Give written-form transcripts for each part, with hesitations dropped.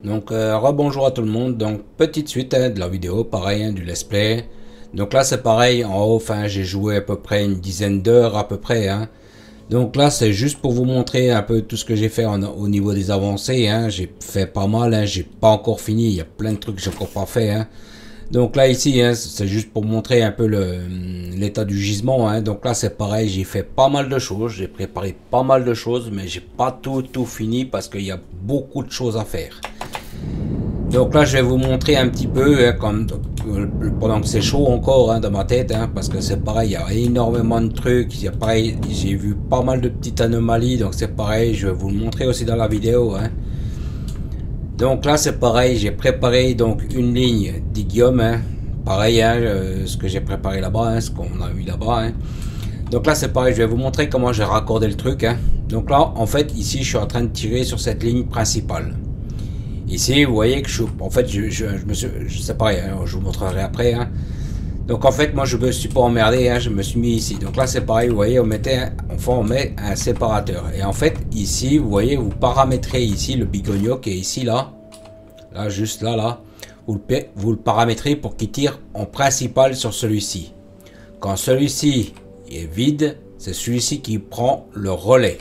Donc rebonjour à tout le monde. Donc petite suite de la vidéo, pareil, du let's play. Donc là c'est pareil, en haut, enfin j'ai joué à peu près une dizaine d'heures à peu près. Donc là c'est juste pour vous montrer un peu tout ce que j'ai fait au niveau des avancées. J'ai fait pas mal, j'ai pas encore fini, il y a plein de trucs que j'ai encore pas fait. Donc là ici, c'est juste pour montrer un peu l'état du gisement. Donc là c'est pareil, j'ai fait pas mal de choses, j'ai préparé pas mal de choses, mais j'ai pas tout fini parce qu'il y a beaucoup de choses à faire. Donc là, je vais vous montrer un petit peu, pendant que c'est chaud encore dans ma tête, parce que c'est pareil, il y a énormément de trucs, il y a pareil, j'ai vu pas mal de petites anomalies, donc c'est pareil, je vais vous le montrer aussi dans la vidéo. Donc là, c'est pareil, j'ai préparé donc une ligne d'idiome, pareil, ce que j'ai préparé là-bas, ce qu'on a vu là-bas. Donc là, c'est pareil, je vais vous montrer comment j'ai raccordé le truc. Donc là, en fait, ici, je suis en train de tirer sur cette ligne principale. Ici, vous voyez que en fait, c'est pareil, je vous montrerai après. Donc en fait, moi, je me suis pas emmerdé, je me suis mis ici. Donc là, c'est pareil, vous voyez, on met un séparateur. Et en fait, ici, vous voyez, vous paramétrez ici le bigonio qui est ici, là, juste là, vous le paramétrez pour qu'il tire en principal sur celui-ci. Quand celui-ci est vide, c'est celui-ci qui prend le relais.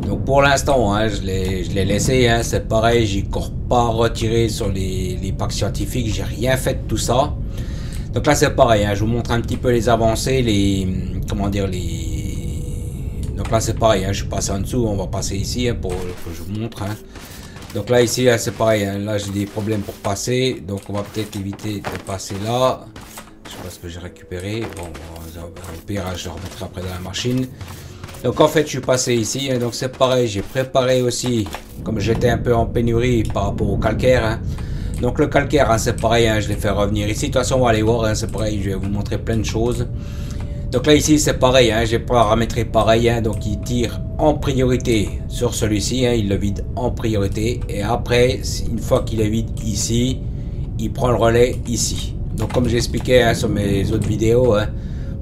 Donc pour l'instant, je l'ai laissé, c'est pareil, j'ai encore pas retiré sur les packs scientifiques, j'ai rien fait de tout ça. Donc là c'est pareil, je vous montre un petit peu les avancées, donc là c'est pareil, je suis passé en dessous, on va passer ici pour que je vous montre. Donc là ici, c'est pareil, là j'ai des problèmes pour passer, donc on va peut-être éviter de passer là. Je sais pas ce que j'ai récupéré, bon, au pire je le remettrai après dans la machine. Donc en fait je suis passé ici, donc c'est pareil, j'ai préparé aussi, comme j'étais un peu en pénurie par rapport au calcaire. Donc le calcaire, c'est pareil, je l'ai fait revenir ici. De toute façon on va aller voir, c'est pareil, je vais vous montrer plein de choses. Donc là ici c'est pareil, j'ai paramétré pareil, donc il tire en priorité sur celui-ci, il le vide en priorité. Et après, une fois qu'il est vide ici, il prend le relais ici. Donc comme j'expliquais sur mes autres vidéos,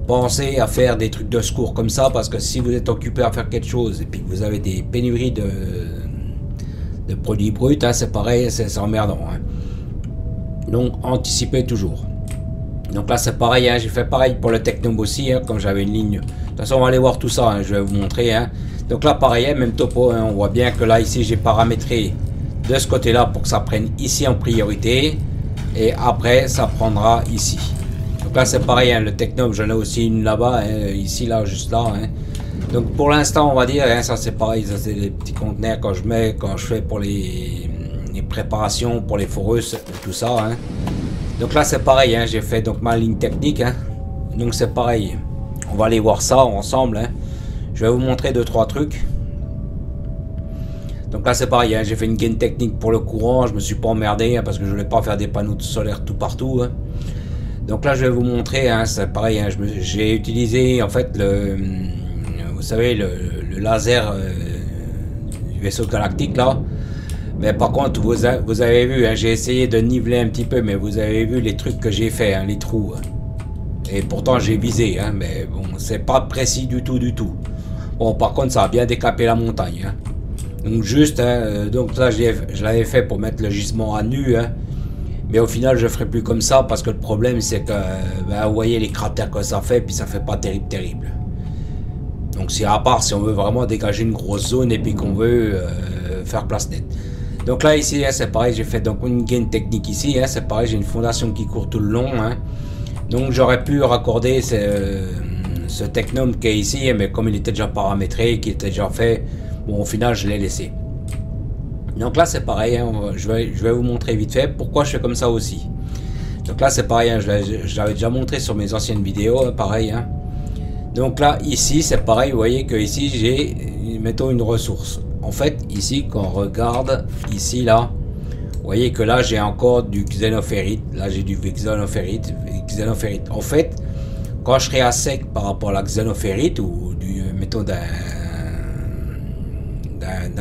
pensez à faire des trucs de secours comme ça, parce que si vous êtes occupé à faire quelque chose et puis que vous avez des pénuries de produits bruts, c'est pareil, c'est emmerdant. Donc anticipez toujours. Donc là c'est pareil, j'ai fait pareil pour le Technum aussi, comme j'avais une ligne. De toute façon on va aller voir tout ça, je vais vous montrer. Donc là pareil, même topo, on voit bien que là ici j'ai paramétré de ce côté là pour que ça prenne ici en priorité. Et après ça prendra ici. Donc là c'est pareil, le Technum j'en ai aussi une là-bas, ici là, juste là. Donc pour l'instant on va dire, ça c'est pareil, ça c'est les petits conteneurs quand je fais pour les préparations, pour les foreuses, tout ça. Donc là c'est pareil, j'ai fait donc ma ligne technique. Donc c'est pareil, on va aller voir ça ensemble. Je vais vous montrer 2-3 trucs. Donc là c'est pareil, j'ai fait une gaine technique pour le courant, je me suis pas emmerdé parce que je voulais pas faire des panneaux solaires tout partout. Donc là je vais vous montrer, c'est pareil, j'ai utilisé en fait vous savez le laser du vaisseau galactique là. Mais par contre vous avez vu, j'ai essayé de niveler un petit peu, mais vous avez vu les trucs que j'ai fait, les trous. Et pourtant j'ai visé, mais bon c'est pas précis du tout. Bon par contre ça a bien décapé la montagne. Donc juste, donc là je l'avais fait pour mettre le gisement à nu. Mais au final je ferai plus comme ça parce que le problème c'est que vous voyez les cratères que ça fait, puis ça fait pas terrible. Donc c'est à part si on veut vraiment dégager une grosse zone et puis qu'on veut faire place nette. Donc là ici c'est pareil, j'ai fait donc une gaine technique ici, c'est pareil, j'ai une fondation qui court tout le long. Donc j'aurais pu raccorder ce Technum qui est ici, mais comme il était déjà paramétré, qui était déjà fait, bon au final je l'ai laissé. Donc là c'est pareil, je vais vous montrer vite fait pourquoi je fais comme ça aussi. Donc là c'est pareil, je l'avais déjà montré sur mes anciennes vidéos, pareil. Donc là ici c'est pareil, vous voyez que ici j'ai, mettons, une ressource. En fait ici quand on regarde, ici là, vous voyez que là j'ai encore du xénophérite, là j'ai du xénophérite. En fait quand je serai à sec par rapport à la xénophérite ou du, mettons, d'un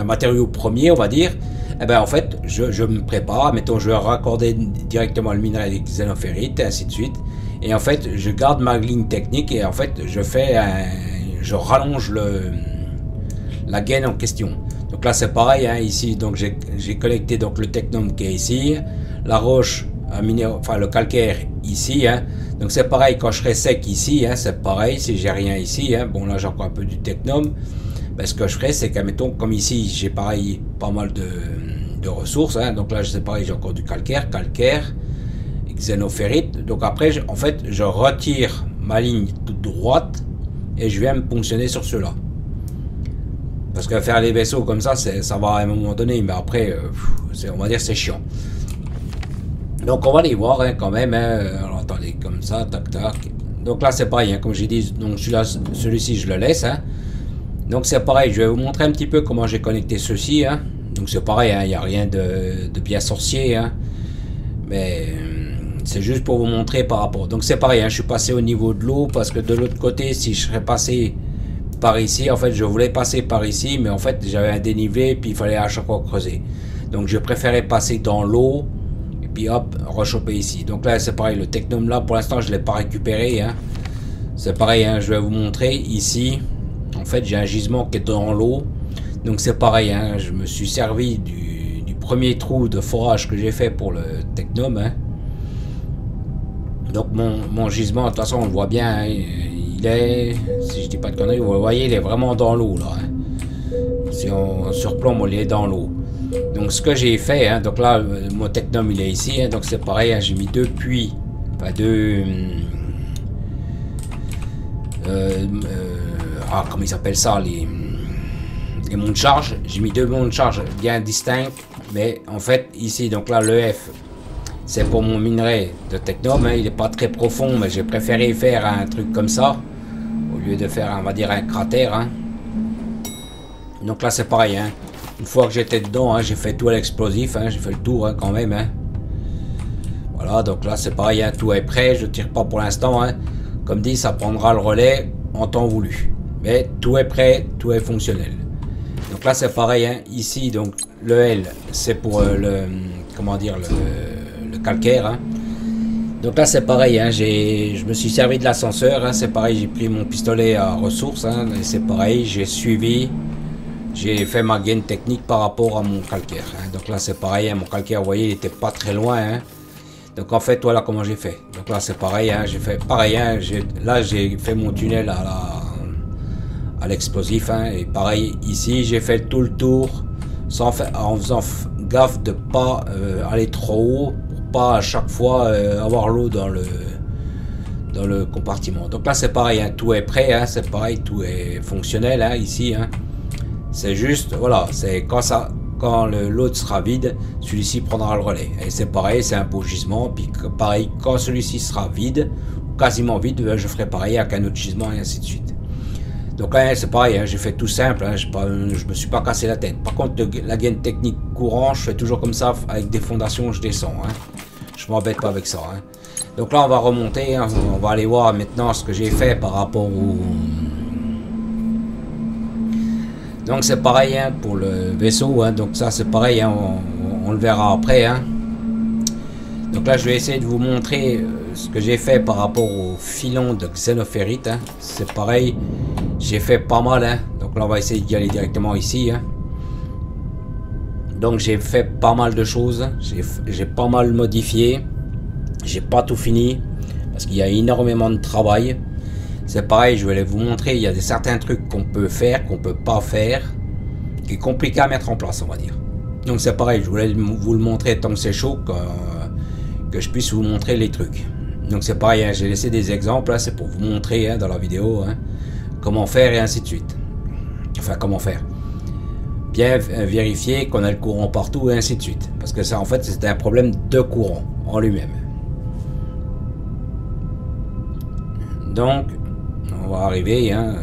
matériau premier on va dire, en fait je me prépare, mettons je vais raccorder directement le minerai des xénophérites et ainsi de suite, et en fait je garde ma ligne technique et en fait je rallonge la gaine en question. Donc là c'est pareil, hein, ici donc j'ai connecté donc le technum qui est ici, la roche, enfin le calcaire ici, hein. Donc c'est pareil quand je serai sec ici, hein, c'est pareil si j'ai rien ici, hein. Bon là j'ai encore un peu du technum, ben, ce que je ferai c'est qu'admettons comme ici j'ai pareil pas mal de ressources, hein. Donc là c'est pareil, j'ai encore du calcaire, xénophérite. Donc après en fait je retire ma ligne toute droite et je viens me ponctionner sur ceux-là. Parce que faire les vaisseaux comme ça va à un moment donné, mais après on va dire c'est chiant. Donc on va les voir, hein, quand même, hein. Alors attendez, comme ça, tac tac. Donc là c'est pareil, hein, comme j'ai dit, donc celui-ci je le laisse, hein. Donc c'est pareil, je vais vous montrer un petit peu comment j'ai connecté ceci, hein. Donc c'est pareil, hein, il n'y a rien de bien sorcier, hein. Mais c'est juste pour vous montrer par rapport. Donc c'est pareil, hein, je suis passé au niveau de l'eau parce que de l'autre côté, si je serais passé par ici, en fait je voulais passer par ici, mais en fait j'avais un dénivelé, puis il fallait à chaque fois creuser. Donc je préférais passer dans l'eau, et puis hop, rechoper ici. Donc là c'est pareil, le technum là pour l'instant je ne l'ai pas récupéré, hein. C'est pareil, hein, je vais vous montrer ici. En fait j'ai un gisement qui est dans l'eau. Donc c'est pareil, hein, je me suis servi du premier trou de forage que j'ai fait pour le technum, hein. Donc mon gisement, de toute façon on le voit bien, hein, il est, si je dis pas de conneries, vous le voyez, il est vraiment dans l'eau là, hein. Si on surplombe, il est dans l'eau. Donc ce que j'ai fait, hein, donc là mon technum il est ici, hein, donc c'est pareil, hein, j'ai mis deux puits, enfin deux, comment ils appellent ça, les monts de charge. J'ai mis deux monts de charge bien distincts, mais en fait ici, donc là le F c'est pour mon minerai de technum, hein, il n'est pas très profond, mais j'ai préféré faire un truc comme ça au lieu de faire, on va dire, un cratère, hein. Donc là c'est pareil, hein. Une fois que j'étais dedans, hein, j'ai fait tout à l'explosif, hein, j'ai fait le tour, hein, quand même, hein. Voilà, donc là c'est pareil, hein, tout est prêt, je tire pas pour l'instant, hein. Comme dit, ça prendra le relais en temps voulu, mais tout est prêt, tout est fonctionnel. Donc là c'est pareil, hein, ici donc le L c'est pour le, comment dire, le calcaire, hein. Donc là c'est pareil, hein, je me suis servi de l'ascenseur, hein, c'est pareil, j'ai pris mon pistolet à ressources, hein, c'est pareil, j'ai suivi, j'ai fait ma gaine technique par rapport à mon calcaire, hein. Donc là c'est pareil, hein, mon calcaire, vous voyez, il était pas très loin, hein. Donc en fait voilà comment j'ai fait. Donc là c'est pareil, hein, j'ai fait pareil, hein, là j'ai fait mon tunnel à l'explosif, hein, et pareil ici j'ai fait tout le tour en faisant gaffe de pas aller trop haut pour pas à chaque fois avoir l'eau dans le compartiment. Donc là c'est pareil, hein, tout est prêt, hein, c'est pareil, tout est fonctionnel, hein, ici, hein. C'est juste, voilà, c'est quand l'autre sera vide, celui-ci prendra le relais. Et c'est pareil, c'est un beau gisement. Puis pareil, quand celui-ci sera vide, quasiment vide, je ferai pareil avec un autre gisement et ainsi de suite. Donc là, c'est pareil, hein, j'ai fait tout simple, hein, je me suis pas cassé la tête. Par contre, la gaine technique courant, je fais toujours comme ça, avec des fondations, je descends, hein. Je m'embête pas avec ça, hein. Donc là, on va remonter, hein, on va aller voir maintenant ce que j'ai fait par rapport au... Donc c'est pareil, hein, pour le vaisseau, hein, donc ça c'est pareil, hein, on le verra après, hein. Donc là je vais essayer de vous montrer ce que j'ai fait par rapport au filon de xénophérite, hein. C'est pareil, j'ai fait pas mal, hein. Donc là on va essayer d'y aller directement ici, hein. Donc j'ai fait pas mal de choses, j'ai pas mal modifié, j'ai pas tout fini parce qu'il y a énormément de travail. C'est pareil, je vais vous montrer, il y a certains trucs qu'on peut faire, qu'on peut pas faire, qui est compliqué à mettre en place, on va dire. Donc c'est pareil, je voulais vous le montrer tant que c'est chaud, que je puisse vous montrer les trucs. Donc c'est pareil, hein, j'ai laissé des exemples, hein, c'est pour vous montrer, hein, dans la vidéo, hein, comment faire et ainsi de suite. Enfin, comment faire. Bien vérifier qu'on a le courant partout et ainsi de suite. Parce que ça, en fait, c'est un problème de courant en lui-même. Donc... on va arriver, hein.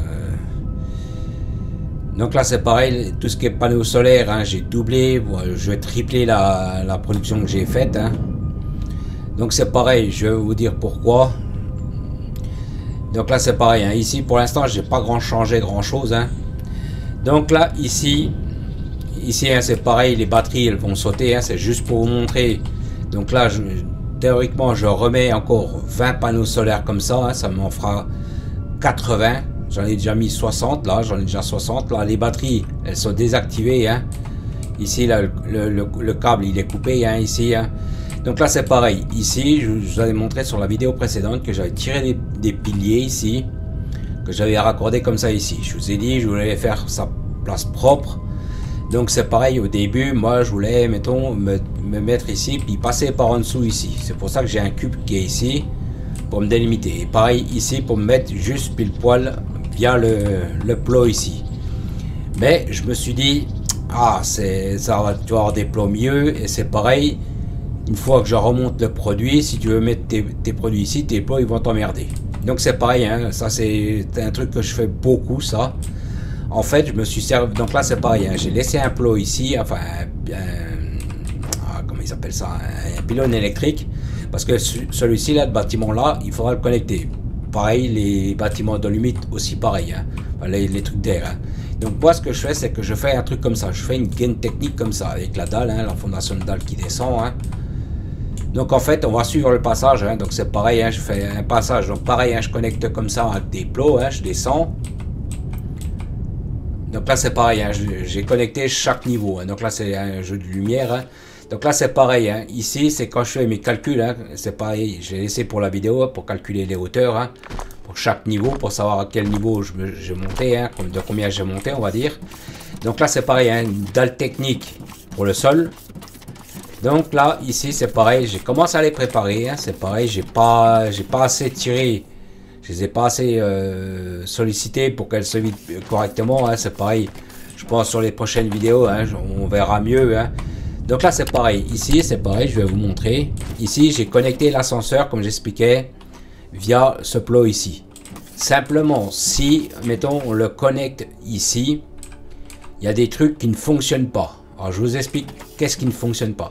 Donc là c'est pareil, tout ce qui est panneaux solaires, hein, j'ai doublé, je vais tripler la production que j'ai faite, hein. Donc c'est pareil, je vais vous dire pourquoi. Donc là c'est pareil, hein, ici pour l'instant j'ai pas changé grand chose, hein. Donc là ici hein, c'est pareil, les batteries elles vont sauter, hein, c'est juste pour vous montrer. Donc là théoriquement je remets encore 20 panneaux solaires comme ça, hein, ça m'en fera 80 J'en ai déjà mis 60 là, j'en ai déjà 60 là. Les batteries, elles sont désactivées. Hein. Ici, là, le câble, il est coupé hein, ici. Hein. Donc là, c'est pareil. Ici, je vous avais montré sur la vidéo précédente que j'avais tiré des piliers ici, que j'avais raccordé comme ça ici. Je vous ai dit, je voulais faire sa place propre. Donc c'est pareil au début, moi je voulais, mettons, me mettre ici, puis passer par en dessous ici. C'est pour ça que j'ai un cube qui est ici, pour me délimiter. Et pareil ici, pour me mettre juste pile poil via le plot ici. Mais je me suis dit, ah, ça va, tu vas avoir des plots mieux, et c'est pareil, une fois que je remonte le produit, si tu veux mettre tes produits ici, tes plots ils vont t'emmerder. Donc c'est pareil, hein, ça c'est un truc que je fais beaucoup, ça. En fait, je me suis servi. Donc là, c'est pareil. Hein, j'ai laissé un plot ici, enfin, comment ils appellent ça, un pylône électrique, parce que celui-ci là, le bâtiment là, il faudra le connecter. Pareil, les bâtiments de limite aussi pareil. Hein, enfin, les trucs d'air. Hein. Donc moi, ce que je fais, c'est que je fais un truc comme ça. Je fais une gaine technique comme ça avec la dalle, hein, la fondation de dalle qui descend. Hein. Donc en fait, on va suivre le passage. Hein, donc c'est pareil. Hein, je fais un passage. Donc pareil, hein, je connecte comme ça avec des plots. Hein, je descends. Donc là c'est pareil, hein, j'ai connecté chaque niveau, hein, donc là c'est un jeu de lumière, hein. Donc là c'est pareil, hein. Ici c'est quand je fais mes calculs, hein, c'est pareil, j'ai laissé pour la vidéo, hein, pour calculer les hauteurs, hein, pour chaque niveau, pour savoir à quel niveau j'ai monté, hein, de combien j'ai monté on va dire. Donc là c'est pareil, hein, une dalle technique pour le sol. Donc là ici c'est pareil, j'ai commencé à les préparer, hein, c'est pareil, j'ai pas assez tiré. Je les ai pas assez sollicités pour qu'elles se vident correctement. Hein, c'est pareil. Je pense sur les prochaines vidéos, hein, on verra mieux. Hein. Donc là, c'est pareil. Ici, c'est pareil. Je vais vous montrer. Ici, j'ai connecté l'ascenseur, comme j'expliquais, via ce plot ici. Simplement, si, mettons, on le connecte ici, il y a des trucs qui ne fonctionnent pas. Alors, je vous explique qu'est-ce qui ne fonctionne pas.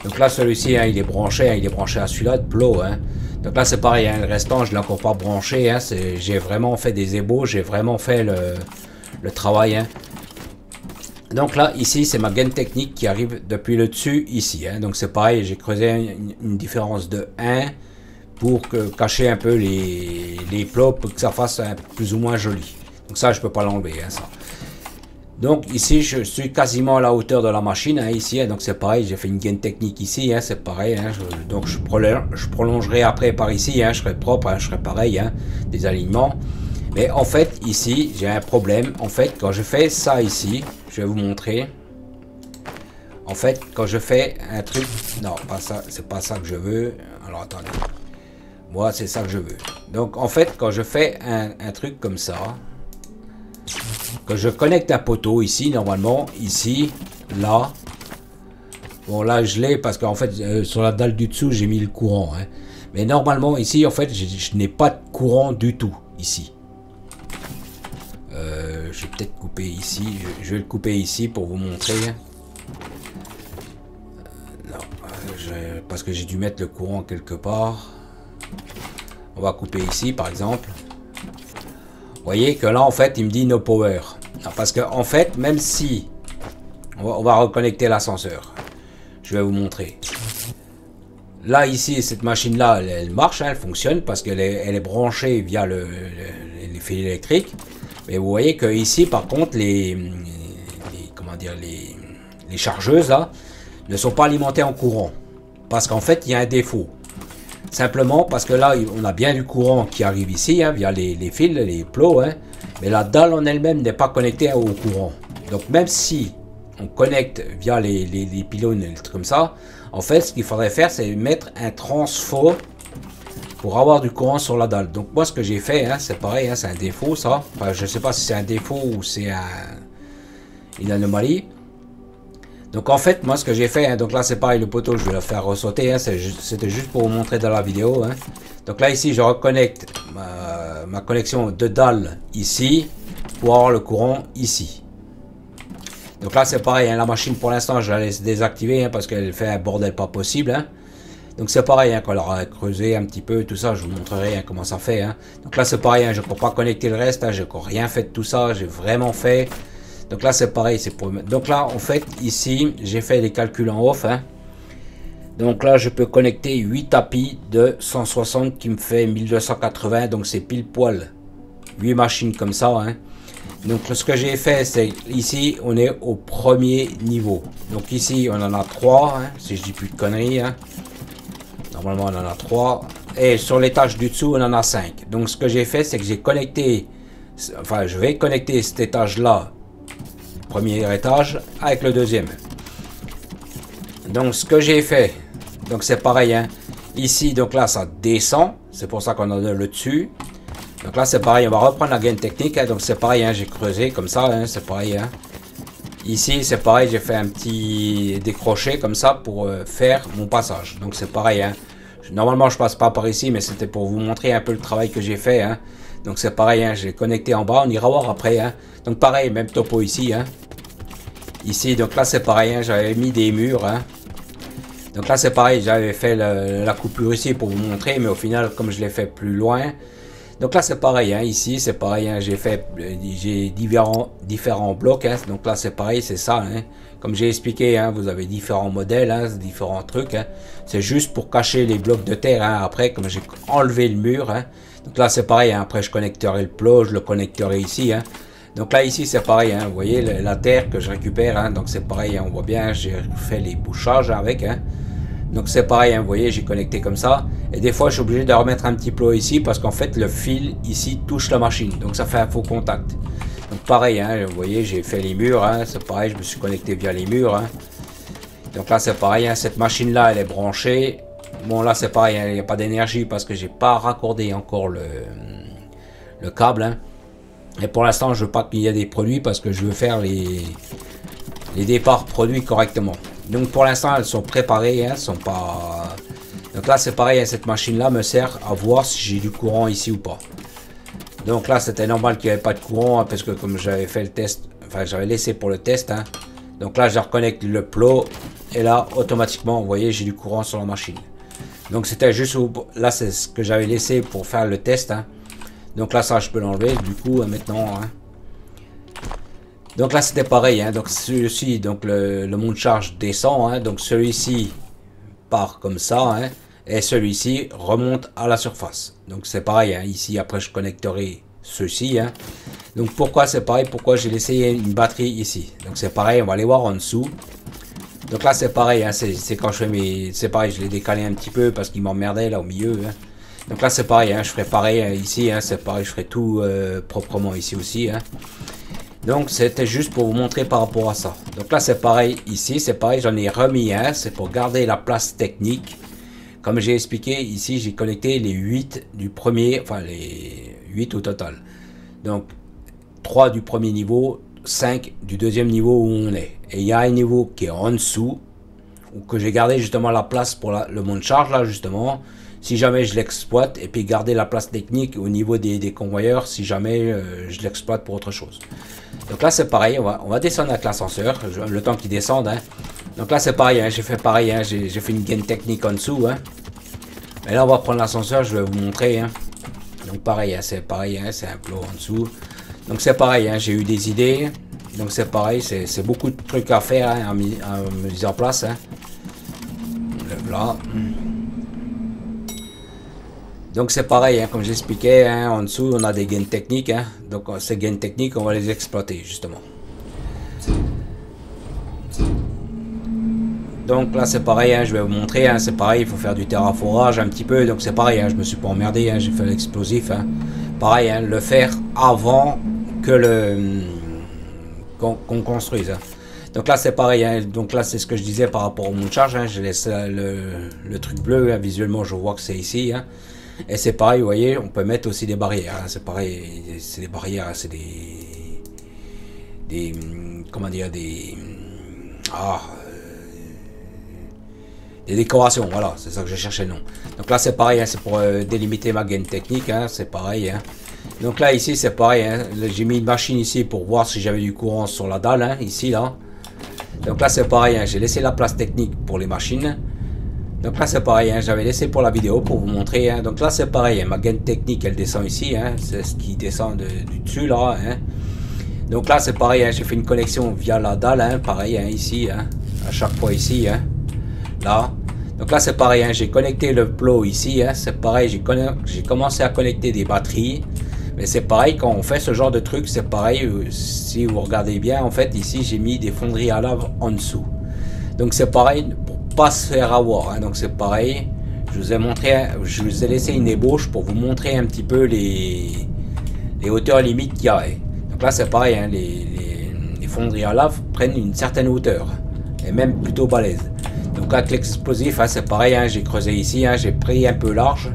Donc là, celui-ci, hein, il est branché à celui-là de plot. Hein. Donc là c'est pareil, hein, le restant je ne l'ai encore pas branché, hein, j'ai vraiment fait des ébauches, j'ai vraiment fait le travail. Hein. Donc là ici c'est ma gaine technique qui arrive depuis le dessus ici. Hein. Donc c'est pareil, j'ai creusé une différence de 1 pour cacher un peu les plots pour que ça fasse un plus ou moins joli. Donc ça je peux pas l'enlever. Hein, ça. Donc ici je suis quasiment à la hauteur de la machine hein, ici, hein, donc c'est pareil, j'ai fait une gaine technique ici, hein, c'est pareil, hein, donc je prolongerai après par ici, hein, je serai propre, hein, je serai pareil, hein, des alignements. Mais en fait ici j'ai un problème, en fait quand je fais ça ici, je vais vous montrer. En fait quand je fais un truc, non pas ça, c'est pas ça que je veux, alors attendez, moi c'est ça que je veux. Donc en fait quand je fais un truc comme ça, que je connecte un poteau ici, normalement, ici, là. Bon, là, je l'ai parce qu'en fait, sur la dalle du dessous, j'ai mis le courant. Hein. Mais normalement, ici, en fait, je n'ai pas de courant du tout, ici. Je vais peut-être couper ici. Je vais le couper ici pour vous montrer. Non, parce que j'ai dû mettre le courant quelque part. On va couper ici, par exemple. Vous voyez que là, en fait, il me dit no power. Non, parce que, en fait, même si on va reconnecter l'ascenseur, je vais vous montrer. Là, ici, cette machine-là, elle marche, hein, elle fonctionne parce qu'elle est branchée via les fils électriques. Mais vous voyez que ici, par contre, comment dire, les chargeuses là ne sont pas alimentées en courant. Parce qu'en fait, il y a un défaut. Simplement parce que là, on a bien du courant qui arrive ici, hein, via les fils, les plots, hein, mais la dalle en elle-même n'est pas connectée au courant. Donc même si on connecte via les pylônes et les trucs comme ça, en fait, ce qu'il faudrait faire, c'est mettre un transfo pour avoir du courant sur la dalle. Donc moi, ce que j'ai fait, hein, c'est pareil, hein, c'est un défaut, ça. Enfin, je ne sais pas si c'est un défaut ou c'est une anomalie. Donc en fait, moi ce que j'ai fait, hein, donc là c'est pareil, le poteau je vais le faire ressauter, hein, c'était juste pour vous montrer dans la vidéo. Hein. Donc là ici je reconnecte ma connexion de dalle ici pour avoir le courant ici. Donc là c'est pareil, hein, la machine pour l'instant je la laisse désactiver hein, parce qu'elle fait un bordel pas possible. Hein. Donc c'est pareil, hein, quand elle aura creusé un petit peu tout ça, je vous montrerai hein, comment ça fait. Hein. Donc là c'est pareil, hein, je ne peux pas connecter le reste, hein, je n'ai encore rien fait de tout ça, j'ai vraiment fait... Donc là c'est pareil, c'est pour... Donc là en fait ici j'ai fait les calculs en off. Hein. Donc là je peux connecter 8 tapis de 160 qui me fait 1280. Donc c'est pile poil 8 machines comme ça. Hein. Donc ce que j'ai fait, c'est ici on est au premier niveau. Donc ici on en a 3, hein, si je dis plus de conneries. Hein. Normalement on en a 3. Et sur l'étage du dessous on en a 5. Donc ce que j'ai fait, c'est que j'ai connecté, enfin je vais connecter cet étage là, premier étage, avec le deuxième. Donc ce que j'ai fait, donc c'est pareil, hein. Ici donc là ça descend, c'est pour ça qu'on a le dessus. Donc là c'est pareil, on va reprendre la gaine technique, hein. Donc c'est pareil, hein, j'ai creusé comme ça, hein, c'est pareil. Hein. Ici c'est pareil, j'ai fait un petit décroché comme ça pour faire mon passage. Donc c'est pareil, hein. Normalement je passe pas par ici, mais c'était pour vous montrer un peu le travail que j'ai fait. Hein. Donc c'est pareil, hein, j'ai connecté en bas, on ira voir après. Hein. Donc pareil, même topo ici. Hein. Ici, donc là c'est pareil, hein, j'avais mis des murs. Hein. Donc là c'est pareil, j'avais fait la coupure ici pour vous montrer, mais au final comme je l'ai fait plus loin. Donc là c'est pareil, hein, ici c'est pareil, hein, j'ai différents blocs, hein, donc là c'est pareil, c'est ça, hein, comme j'ai expliqué, hein, vous avez différents modèles, hein, différents trucs, hein, c'est juste pour cacher les blocs de terre, hein, après comme j'ai enlevé le mur, hein, donc là c'est pareil, hein, après je connecterai le plot, je le connecterai ici, hein, donc là ici c'est pareil, hein, vous voyez la terre que je récupère, hein, donc c'est pareil, hein, on voit bien, j'ai fait les bouchages avec, hein. Donc c'est pareil, hein, vous voyez, j'ai connecté comme ça. Et des fois, je suis obligé de remettre un petit plot ici parce qu'en fait, le fil ici touche la machine. Donc ça fait un faux contact. Donc pareil, hein, vous voyez, j'ai fait les murs. Hein, c'est pareil, je me suis connecté via les murs. Hein. Donc là, c'est pareil, hein, cette machine-là, elle est branchée. Bon, là, c'est pareil, hein, il n'y a pas d'énergie parce que j'ai pas raccordé encore le câble. Hein. Et pour l'instant, je veux pas qu'il y ait des produits parce que je veux faire les départs produits correctement. Donc pour l'instant elles sont préparées, hein, sont pas. Donc là c'est pareil, hein, cette machine là me sert à voir si j'ai du courant ici ou pas. Donc là c'était normal qu'il n'y avait pas de courant, hein, parce que comme j'avais fait le test, enfin j'avais laissé pour le test. Hein, donc là je reconnecte le plot et là automatiquement vous voyez j'ai du courant sur la machine. Donc c'était juste là c'est ce que j'avais laissé pour faire le test. Hein. Donc là ça je peux l'enlever du coup maintenant. Hein. Donc là c'était pareil, hein, donc celui-ci, donc le monte charge descend, hein, donc celui-ci part comme ça, hein, et celui-ci remonte à la surface. Donc c'est pareil, hein, ici après je connecterai ceci. Hein. Donc pourquoi c'est pareil, pourquoi j'ai laissé une batterie ici. Donc c'est pareil, on va aller voir en dessous. Donc là c'est pareil, hein, c'est quand je fais mes... C'est pareil, je l'ai décalé un petit peu parce qu'il m'emmerdait là au milieu. Hein. Donc là c'est pareil, hein, je ferai pareil hein, ici, hein, c'est pareil, je ferai tout proprement ici aussi. Hein. Donc c'était juste pour vous montrer par rapport à ça. Donc là c'est pareil ici, c'est pareil, j'en ai remis un, c'est pour garder la place technique. Comme j'ai expliqué ici, j'ai connecté les 8 du premier, enfin les 8 au total. Donc 3 du premier niveau, 5 du deuxième niveau où on est. Et il y a un niveau qui est en dessous, où que j'ai gardé justement la place pour le monte charge là justement. Si jamais je l'exploite, et puis garder la place technique au niveau des convoyeurs, si jamais je l'exploite pour autre chose. Donc là c'est pareil, on va descendre avec l'ascenseur, le temps qu'il descende. Hein. Donc là c'est pareil, hein, j'ai fait pareil, hein, j'ai fait une gaine technique en dessous. Hein. Mais là on va prendre l'ascenseur, je vais vous montrer. Hein. Donc pareil, hein, c'est pareil, hein, c'est un plot en dessous. Donc c'est pareil, hein, j'ai eu des idées. Donc c'est pareil, c'est beaucoup de trucs à faire, hein, à mise en place. Hein. Là. Donc c'est pareil, hein, comme j'expliquais, hein, en dessous on a des gaines techniques, hein, donc ces gaines techniques on va les exploiter justement. Donc là c'est pareil, hein, je vais vous montrer, hein, c'est pareil, il faut faire du terraforage un petit peu, donc c'est pareil, hein, je me suis pas emmerdé, hein, j'ai fait l'explosif, hein. Pareil, hein, le faire avant que qu'on construise. Hein. Donc là c'est pareil, hein, donc là c'est ce que je disais par rapport au monte charge, hein, je laisse le truc bleu, hein, visuellement je vois que c'est ici. Hein. Et c'est pareil, vous voyez, on peut mettre aussi des barrières. Hein, c'est pareil, c'est des barrières, hein, c'est des comment dire, des décorations. Voilà, c'est ça que je cherchais le nom. Donc là, c'est pareil, hein, c'est pour délimiter ma gaine technique. Hein, c'est pareil. Hein. Donc là, ici, c'est pareil. Hein, j'ai mis une machine ici pour voir si j'avais du courant sur la dalle. Hein, ici, là. Donc là, c'est pareil. Hein, j'ai laissé la place technique pour les machines. Donc là c'est pareil, hein, j'avais laissé pour la vidéo pour vous montrer. Hein. Donc là c'est pareil, hein, ma gaine technique elle descend ici, hein, c'est ce qui descend du dessus là. Hein. Donc là c'est pareil, hein, j'ai fait une connexion via la dalle, hein, pareil hein, ici, hein, à chaque fois ici, hein, là. Donc là c'est pareil, hein, j'ai connecté le plot ici, hein, c'est pareil, j'ai commencé à connecter des batteries. Mais c'est pareil, quand on fait ce genre de truc, c'est pareil, si vous regardez bien, en fait, ici, j'ai mis des fonderies à lave en dessous. Donc c'est pareil, pour pas se faire avoir, hein. Donc c'est pareil, je vous ai montré, je vous ai laissé une ébauche pour vous montrer un petit peu les hauteurs limites qu'il y a. Donc là, c'est pareil, hein, les fonderies à lave prennent une certaine hauteur, et même plutôt balèze. Donc avec l'explosif, hein, c'est pareil, hein, j'ai creusé ici, hein, j'ai pris un peu large.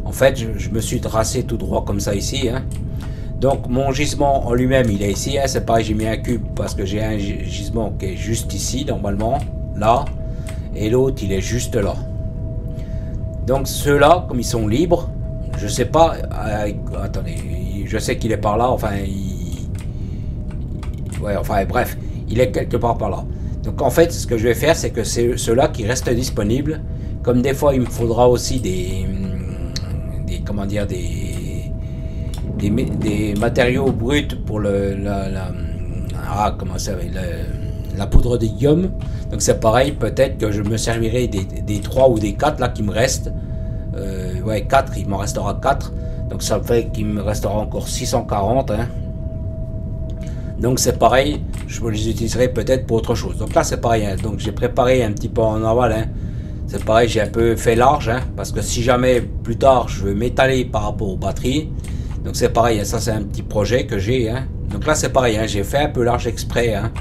En fait, je me suis tracé tout droit comme ça ici. Hein. Donc mon gisement en lui-même, il est ici. Hein. C'est pareil, j'ai mis un cube parce que j'ai un gisement qui est juste ici, normalement, là. Et l'autre, il est juste là. Donc ceux-là, comme ils sont libres, je sais pas... attendez, je sais qu'il est par là, enfin... ouais, enfin bref, il est quelque part par là. Donc en fait, ce que je vais faire, c'est que c'est ceux-là qui restent disponibles. Comme des fois, il me faudra aussi comment dire, des matériaux bruts pour comment ça la poudre d'hélium. Donc c'est pareil, peut-être que je me servirai des 3 ou des 4 là qui me restent. Ouais, 4, il m'en restera 4. Donc ça fait qu'il me restera encore 640. Hein. Donc c'est pareil, je les utiliserai peut-être pour autre chose. Donc là c'est pareil, hein. Donc j'ai préparé un petit peu en aval. Hein. C'est pareil, j'ai un peu fait large, hein, parce que si jamais plus tard je veux m'étaler par rapport aux batteries, donc c'est pareil, hein, ça c'est un petit projet que j'ai. Hein. Donc là c'est pareil, hein, j'ai fait un peu large exprès. Hein.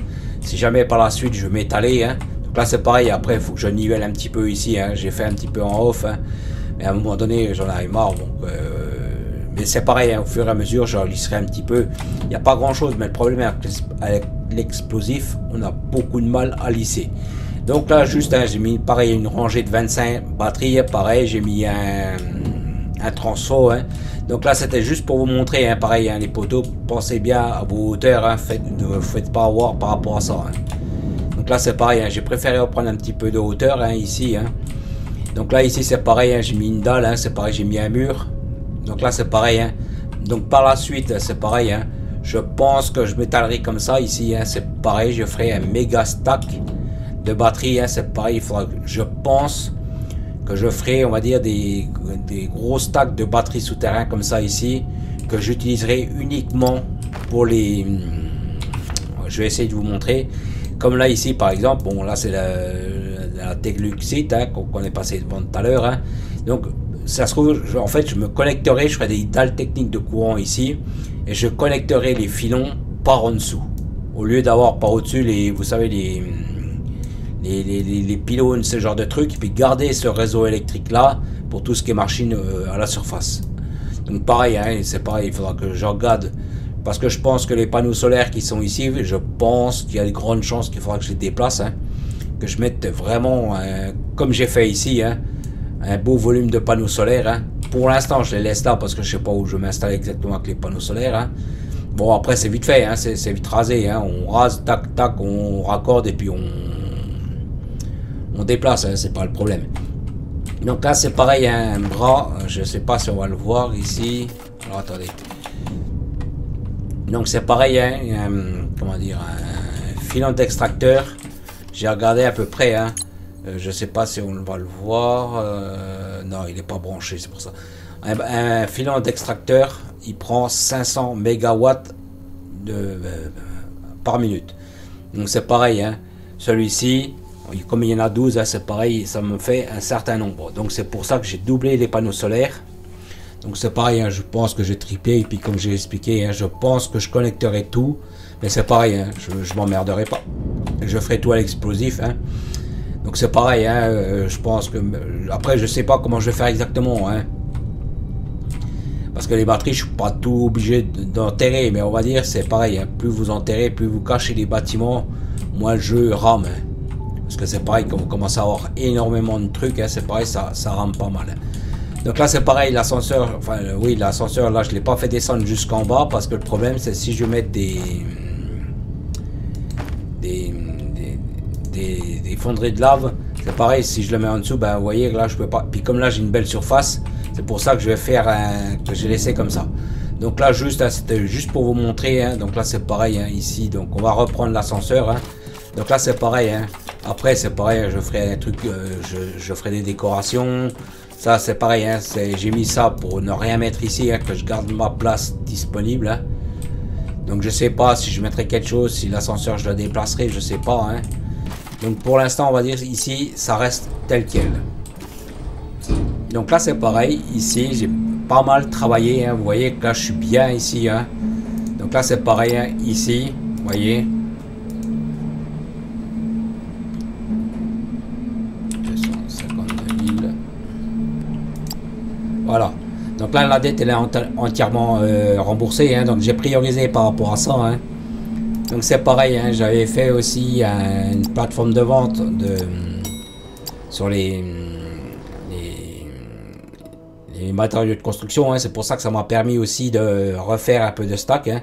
Si jamais par la suite je veux m'étaler, hein. Donc là c'est pareil, après il faut que je nivelle un petit peu ici. Hein. J'ai fait un petit peu en off, hein. Mais à un moment donné j'en avais marre. Donc, mais c'est pareil, hein, au fur et à mesure je lisserai un petit peu. Il n'y a pas grand chose, mais le problème avec l'explosif, on a beaucoup de mal à lisser. Donc là juste, hein, j'ai mis pareil une rangée de 25 batteries, pareil j'ai mis un transfo. Hein. Donc là c'était juste pour vous montrer, hein, pareil, hein, les poteaux, pensez bien à vos hauteurs, hein, ne vous faites pas avoir par rapport à ça. Hein. Donc là c'est pareil, hein, j'ai préféré reprendre un petit peu de hauteur, hein, ici. Hein. Donc là ici c'est pareil, hein, j'ai mis une dalle, hein, c'est pareil, j'ai mis un mur. Donc là c'est pareil. Hein. Donc par la suite c'est pareil, hein, je pense que je m'étalerai comme ça ici. Hein, c'est pareil, je ferai un méga stack de batterie. Hein, c'est pareil, il faudra, je pense que je ferai, on va dire, des gros stacks de batteries souterrains comme ça ici, que j'utiliserai uniquement pour les... Je vais essayer de vous montrer. Comme là ici par exemple, bon là c'est la Techluxite, hein, qu'on est passé devant tout à l'heure. Hein. Donc ça se trouve, en fait je me connecterai, je ferai des dalles techniques de courant ici, et je connecterai les filons par en dessous. Au lieu d'avoir par au-dessus les, vous savez, les pylônes, ce genre de trucs, et puis garder ce réseau électrique là pour tout ce qui est machine à la surface. Donc pareil, hein, c'est pareil, il faudra que je regarde, parce que je pense que les panneaux solaires qui sont ici, je pense qu'il y a de grandes chances qu'il faudra que je les déplace, hein, que je mette vraiment, comme j'ai fait ici, hein, un beau volume de panneaux solaires. Hein. Pour l'instant je les laisse là parce que je sais pas où je m'installe exactement avec les panneaux solaires. Hein. Bon après c'est vite fait, hein, c'est vite rasé, hein, on rase, tac tac, on raccorde et puis on déplace, hein, c'est pas le problème. Donc là c'est pareil, un bras, je sais pas si on va le voir ici. Alors attendez. Donc c'est pareil, hein, comment dire, un filon d'extracteur. J'ai regardé à peu près, hein. Je sais pas si on va le voir. Non, il n'est pas branché, c'est pour ça. Un filon d'extracteur, il prend 500 mégawatts par minute. Donc c'est pareil, hein. Celui-ci, comme il y en a 12, hein, c'est pareil, ça me fait un certain nombre. Donc c'est pour ça que j'ai doublé les panneaux solaires. Donc c'est pareil, hein, je pense que j'ai triplé, et puis comme j'ai expliqué, hein, je pense que je connecterai tout. Mais c'est pareil, hein, je m'emmerderai pas. Je ferai tout à l'explosif. Hein. Donc c'est pareil, hein, je pense que... Après je sais pas comment je vais faire exactement. Hein. Parce que les batteries, je suis pas tout obligé d'enterrer. Mais on va dire, c'est pareil, hein, plus vous enterrez, plus vous cachez les bâtiments, moins le jeu rame. Hein. Parce que c'est pareil, quand vous commencez à avoir énormément de trucs, hein, c'est pareil, ça rame pas mal. Hein. Donc là c'est pareil, l'ascenseur, enfin oui, l'ascenseur là je l'ai pas fait descendre jusqu'en bas parce que le problème c'est si je mets des fonderies de lave, c'est pareil, si je le mets en dessous, ben vous voyez là je peux pas, puis comme là j'ai une belle surface, c'est pour ça que je vais faire que j'ai laissé comme ça. Donc là juste, hein, c'était juste pour vous montrer, hein, donc là c'est pareil, hein, ici, donc on va reprendre l'ascenseur, hein. Donc là c'est pareil, hein. Après c'est pareil, je ferai un truc, je ferai des décorations. Ça c'est pareil, hein. J'ai mis ça pour ne rien mettre ici, hein, que je garde ma place disponible, hein. Donc je sais pas si je mettrai quelque chose, si l'ascenseur je le déplacerai, je sais pas, hein. Donc pour l'instant on va dire ici ça reste tel quel. Donc là c'est pareil, ici j'ai pas mal travaillé, hein. Vous voyez que là je suis bien ici, hein. Donc là c'est pareil, hein. Ici, vous voyez. 252 000. Voilà. Donc là la dette elle est entièrement remboursée, hein. Donc j'ai priorisé par rapport à ça, hein. Donc c'est pareil, hein. J'avais fait aussi une plateforme de vente sur les matériaux de construction, hein. C'est pour ça que ça m'a permis aussi de refaire un peu de stock, hein.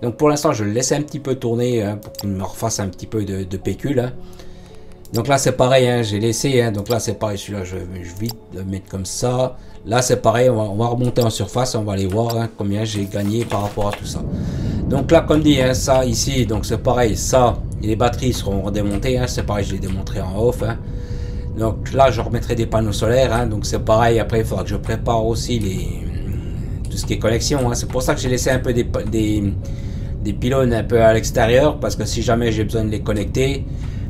Donc pour l'instant je le laisse un petit peu tourner, hein, pour qu'il me refasse un petit peu de pécule, hein. Donc là c'est pareil, hein, j'ai laissé, hein. Donc là c'est pareil, celui-là je vais vite le mettre comme ça. Là c'est pareil, on va remonter en surface, on va aller voir, hein, combien j'ai gagné par rapport à tout ça. Donc là comme dit, hein, ça ici, donc c'est pareil, ça, les batteries seront redémontées, hein, c'est pareil, je les démonterai en off, hein. Donc là je remettrai des panneaux solaires, hein, donc c'est pareil, après il faudra que je prépare aussi tout ce qui est connexion, hein. C'est pour ça que j'ai laissé un peu des pylônes un peu à l'extérieur, parce que si jamais j'ai besoin de les connecter,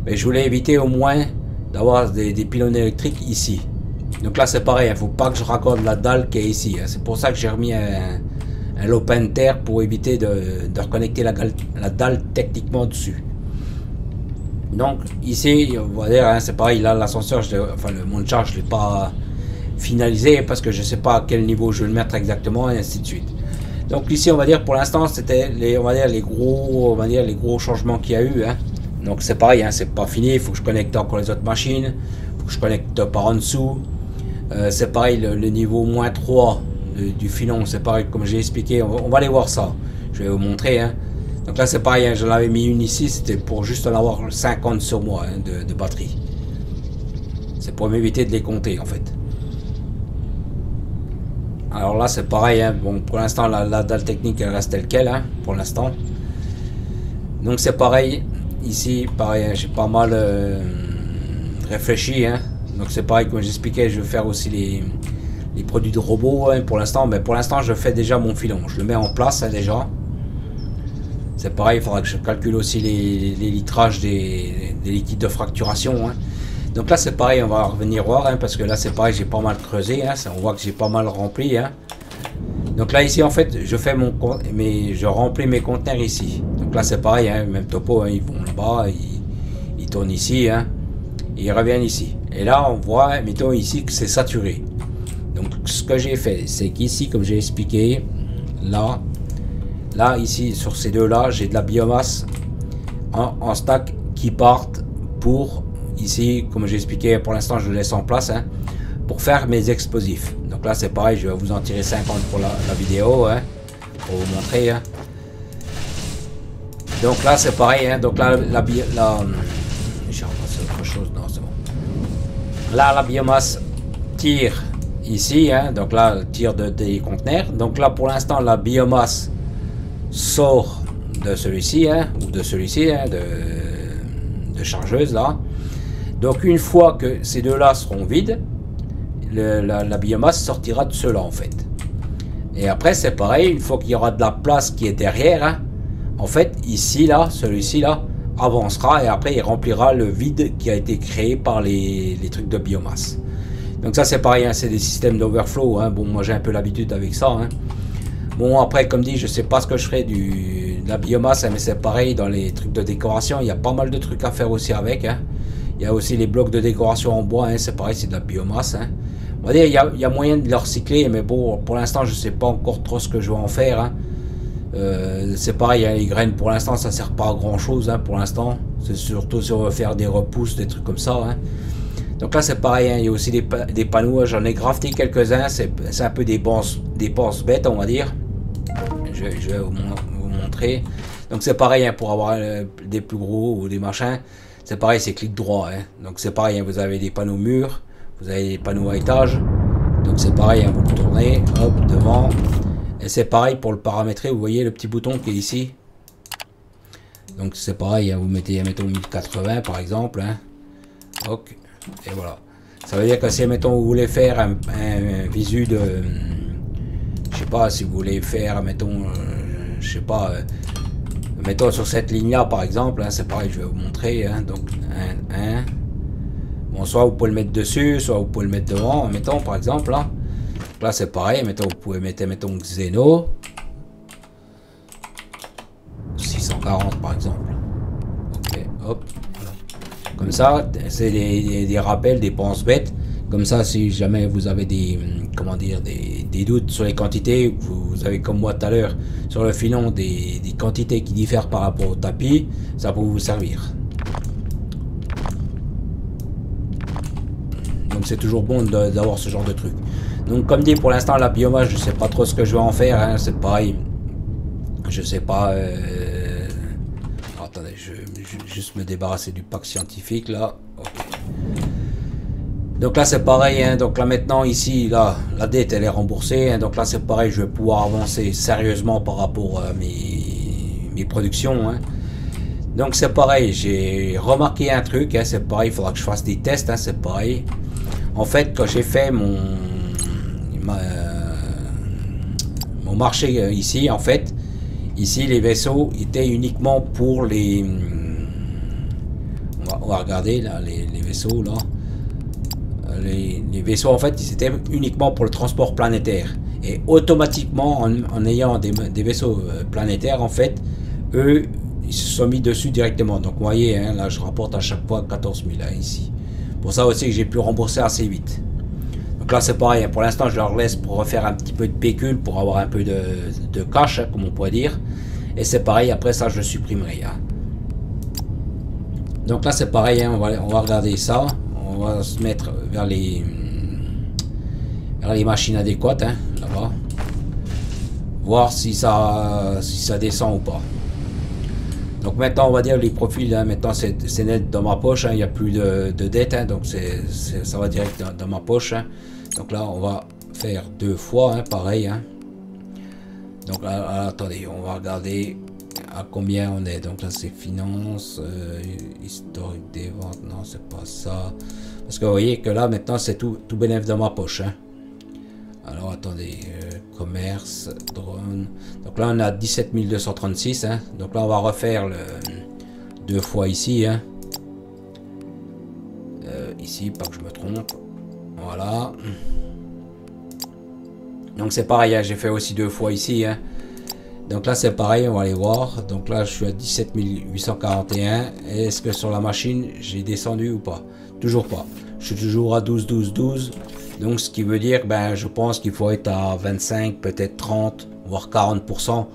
mais je voulais éviter au moins d'avoir des pylônes électriques ici. Donc là c'est pareil, il ne faut pas que je raccorde la dalle qui est ici, hein. C'est pour ça que j'ai remis un lopin de terre pour éviter de reconnecter la dalle techniquement dessus. Donc ici on va dire, hein, c'est pareil, là l'ascenseur, enfin le monte charge je l'ai pas finalisé parce que je sais pas à quel niveau je vais le mettre exactement et ainsi de suite. Donc ici on va dire pour l'instant c'était les gros changements qu'il y a eu, hein. Donc c'est pareil, hein, c'est pas fini, il faut que je connecte encore les autres machines, il faut que je connecte par en dessous. C'est pareil, le niveau -3 du filon, c'est pareil comme j'ai expliqué, on va aller voir ça, je vais vous montrer, hein. Donc là c'est pareil, hein, je l'avais mis une ici, c'était pour juste en avoir 50 sur moi, hein, de batterie. C'est pour m'éviter de les compter en fait. Alors là c'est pareil, hein, bon pour l'instant la dalle technique elle reste telle quelle, hein, pour l'instant. Donc c'est pareil, ici pareil, hein, j'ai pas mal réfléchi, hein. Donc c'est pareil comme j'expliquais, je vais faire aussi les produits de robots, hein, pour l'instant, mais pour l'instant je fais déjà mon filon, je le mets en place, hein, déjà. C'est pareil, il faudra que je calcule aussi les litrages des liquides de fracturation, hein. Donc là c'est pareil, on va revenir voir, hein, parce que là c'est pareil, j'ai pas mal creusé, hein, on voit que j'ai pas mal rempli, hein. Donc là ici en fait je fais je remplis mes conteneurs ici. Donc là c'est pareil, hein, même topo, hein, ils vont là-bas, ils tournent ici, hein, et ils reviennent ici. Et là on voit, mettons ici que c'est saturé. Donc ce que j'ai fait, c'est qu'ici comme j'ai expliqué, là ici sur ces deux là, j'ai de la biomasse en stack qui partent pour ici, comme j'ai expliqué, pour l'instant je le laisse en place, hein, pour faire mes explosifs. Donc là c'est pareil, je vais vous en tirer 50 pour la vidéo, hein, pour vous montrer, hein. Donc là c'est pareil, hein, donc là j'ai ramassé autre chose, non c'est bon. Là la biomasse tire ici, hein, donc là tire des conteneurs. Donc là pour l'instant la biomasse sort de celui-ci, hein, ou de celui-ci, hein, de chargeuse là. Donc une fois que ces deux là seront vides, la biomasse sortira de ceux-là en fait. Et après c'est pareil, une fois qu'il y aura de la place qui est derrière, hein, en fait ici là, celui-ci là avancera et après il remplira le vide qui a été créé par les trucs de biomasse. Donc ça c'est pareil, hein, c'est des systèmes d'overflow, hein. Bon moi j'ai un peu l'habitude avec ça, hein. Bon après comme dit je sais pas ce que je ferai de la biomasse, hein, mais c'est pareil dans les trucs de décoration, il y a pas mal de trucs à faire aussi avec, hein. Il y a aussi les blocs de décoration en bois, hein, c'est pareil, c'est de la biomasse, hein. On va dire il y a moyen de le recycler, mais bon pour l'instant je sais pas encore trop ce que je vais en faire, hein. C'est pareil, hein, les graines pour l'instant ça sert pas à grand chose, hein, pour l'instant c'est surtout si on veut faire des repousses, des trucs comme ça, hein. Donc là c'est pareil, hein, il y a aussi des panneaux, j'en ai grafté quelques-uns, c'est un peu des penses bêtes on va dire. Je vais vous montrer. Donc c'est pareil, hein, pour avoir des plus gros ou des machins, c'est pareil, c'est clic droit, hein. Donc c'est pareil, hein, vous avez des panneaux murs, vous avez des panneaux à étage, donc c'est pareil, hein, vous le tournez, hop, devant, et c'est pareil pour le paramétrer, vous voyez le petit bouton qui est ici. Donc c'est pareil, hein, vous mettez, mettons 1080 par exemple, hein. Ok, et voilà. Ça veut dire que si, mettons, vous voulez faire un visu de, je sais pas, si vous voulez faire, mettons, je sais pas, mettons sur cette ligne là par exemple, hein, c'est pareil, je vais vous montrer, hein, donc un. Bon, soit vous pouvez le mettre dessus, soit vous pouvez le mettre devant, mettons par exemple là. Là c'est pareil, mettons, vous pouvez mettre, mettons, Xeno 640 par exemple. Ok, hop. Comme ça, c'est des rappels, des penses bêtes. Comme ça, si jamais vous avez des, comment dire, des doutes sur les quantités, vous avez comme moi tout à l'heure sur le filon des quantités qui diffèrent par rapport au tapis, ça peut vous servir. Donc c'est toujours bon d'avoir ce genre de truc. Donc comme dit, pour l'instant la biomasse, je sais pas trop ce que je vais en faire, hein, c'est pareil. Je sais pas. Attendez, je vais juste me débarrasser du pack scientifique là. Okay. Donc là c'est pareil, hein, donc là maintenant ici, là, la dette elle est remboursée, hein, donc là c'est pareil, je vais pouvoir avancer sérieusement par rapport à mes productions. Hein. Donc c'est pareil, j'ai remarqué un truc, hein, c'est pareil, il faudra que je fasse des tests, hein, c'est pareil. En fait, quand j'ai fait mon marché ici, en fait, ici les vaisseaux étaient uniquement pour les... On va regarder là, les vaisseaux là. Les vaisseaux en fait, ils étaient uniquement pour le transport planétaire. Et automatiquement, en ayant des vaisseaux planétaires, en fait, eux, ils se sont mis dessus directement. Donc vous voyez, hein, là je rapporte à chaque fois 14 000 hein, ici. Pour ça aussi que j'ai pu rembourser assez vite. Donc là c'est pareil, hein, pour l'instant je leur laisse pour refaire un petit peu de pécule, pour avoir un peu de cash, hein, comme on pourrait dire. Et c'est pareil, après ça je le supprimerai. Hein. Donc là c'est pareil, hein, on va regarder ça. On va se mettre vers les machines adéquates, hein, là-bas. Voir si ça descend ou pas. Donc maintenant on va dire les profils, hein, maintenant c'est net dans ma poche, hein, il n'y a plus de dette, hein, donc ça va direct dans ma poche. Hein. Donc là on va faire 2 fois, hein, pareil. Hein. Donc là, attendez, on va regarder à combien on est. Donc là c'est finance, historique des ventes, non c'est pas ça. Parce que vous voyez que là maintenant c'est tout bénéf dans ma poche. Hein. Alors attendez, commerce, drone. Donc là on a 17 236. Hein. Donc là on va refaire le 2 fois ici. Hein. Ici, pas que je me trompe. Voilà. Donc c'est pareil, hein, j'ai fait aussi 2 fois ici. Hein. Donc là c'est pareil, on va aller voir. Donc là je suis à 17 841. Est-ce que sur la machine j'ai descendu ou pas? Toujours pas. Je suis toujours à 12, 12, 12. Donc ce qui veut dire, ben je pense qu'il faut être à 25, peut-être 30, voire 40%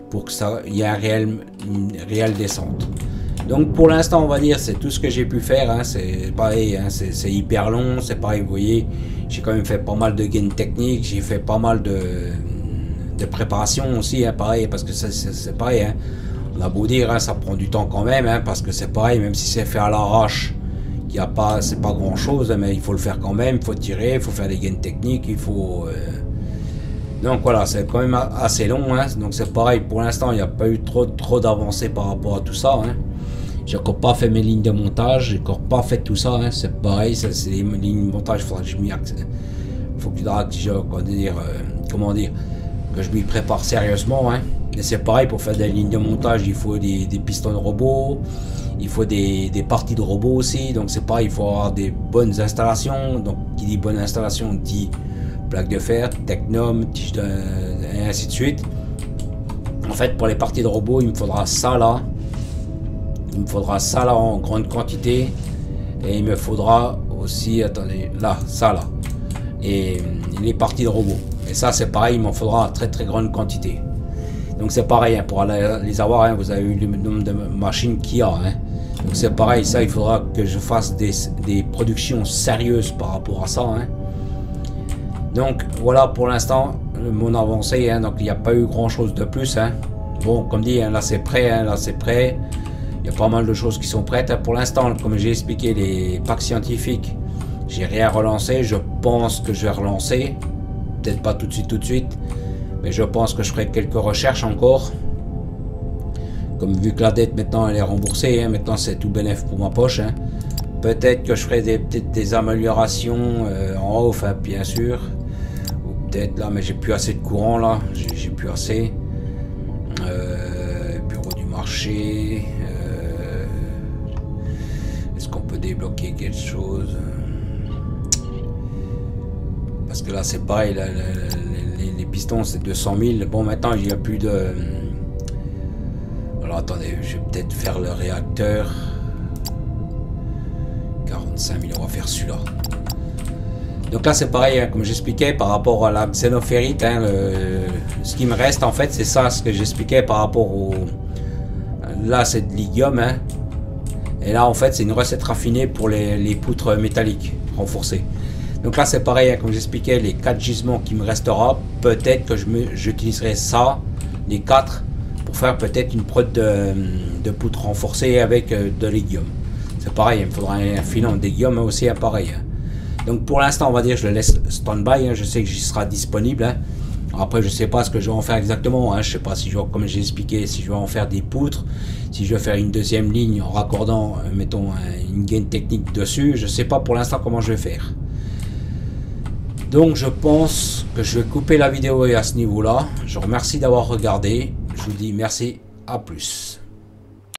pour que ça y ait une réelle descente. Donc pour l'instant on va dire c'est tout ce que j'ai pu faire. Hein. C'est pareil, hein, c'est hyper long. C'est pareil, vous voyez, j'ai quand même fait pas mal de gains techniques. J'ai fait pas mal de préparation aussi, hein, pareil, parce que c'est pareil. Hein. On a beau dire, hein, ça prend du temps quand même, hein, parce que c'est pareil, même si c'est fait à l'arrache. C'est pas grand chose, mais il faut le faire quand même, il faut tirer, il faut faire des gains techniques, il faut... Donc voilà, c'est quand même assez long, hein. Donc c'est pareil, pour l'instant il n'y a pas eu trop d'avancées par rapport à tout ça. Hein. J'ai encore pas fait mes lignes de montage, j'ai encore pas fait tout ça, hein. C'est pareil, c'est les lignes de montage, il faudra que je m'y comment dire, que je m'y prépare sérieusement. Hein. Et c'est pareil, pour faire des lignes de montage, il faut des pistons de robots. Il faut des parties de robots aussi, donc c'est pareil, il faut avoir des bonnes installations. Donc qui dit bonne installation dit plaque de fer, technum, tige et ainsi de suite. En fait, pour les parties de robots, il me faudra ça là. Il me faudra ça là en grande quantité. Et il me faudra aussi, attendez, là, ça là. Et les parties de robots. Et ça c'est pareil, il m'en faudra en très grande quantité. Donc c'est pareil, hein, pour les avoir, hein, vous avez eu le nombre de machines qu'il y a. Hein. Donc c'est pareil, ça il faudra que je fasse des productions sérieuses par rapport à ça. Hein. Donc voilà pour l'instant mon avancée, hein, donc il n'y a pas eu grand chose de plus. Hein. Bon, comme dit, hein, là c'est prêt, hein, là c'est prêt. Il y a pas mal de choses qui sont prêtes. Hein. Pour l'instant, comme j'ai expliqué, les packs scientifiques, j'ai rien relancé. Je pense que je vais relancer. Peut-être pas tout de suite, mais je pense que je ferai quelques recherches encore. Comme vu que la dette maintenant elle est remboursée, hein, maintenant c'est tout bénéf pour ma poche. Hein. Peut-être que je ferai peut-être des améliorations en haut, enfin bien sûr. Ou peut-être là, mais j'ai plus assez de courant là, j'ai plus assez. Bureau du marché. Est-ce qu'on peut débloquer quelque chose? Parce que là c'est pareil, là, les pistons c'est 200 000. Bon maintenant il n'y a plus de... Alors attendez, je vais peut-être faire le réacteur. 45 000, on va faire celui-là. Donc là c'est pareil, hein, comme j'expliquais par rapport à la xénophérite, hein, ce qui me reste en fait c'est ça, ce que j'expliquais par rapport au... Là c'est de l'iridium, hein, et là en fait c'est une recette raffinée pour les poutres métalliques renforcées. Donc là c'est pareil, hein, comme j'expliquais, les 4 gisements qui me restera, peut-être que j'utiliserai ça, les 4, pour faire peut-être une prod de poutres renforcées avec de l'iridium. C'est pareil, il me faudra un filon d'iridium aussi, hein, pareil. Hein. Donc pour l'instant, on va dire, je le laisse stand-by. Hein, je sais que j'y sera disponible. Hein. Après, je sais pas ce que je vais en faire exactement. Hein. Je sais pas si je vais, comme j'ai expliqué, si je vais en faire des poutres, si je vais faire une deuxième ligne en raccordant, mettons, une gaine technique dessus. Je sais pas pour l'instant comment je vais faire. Donc je pense que je vais couper la vidéo à ce niveau-là. Je vous remercie d'avoir regardé. Je vous dis merci, à plus.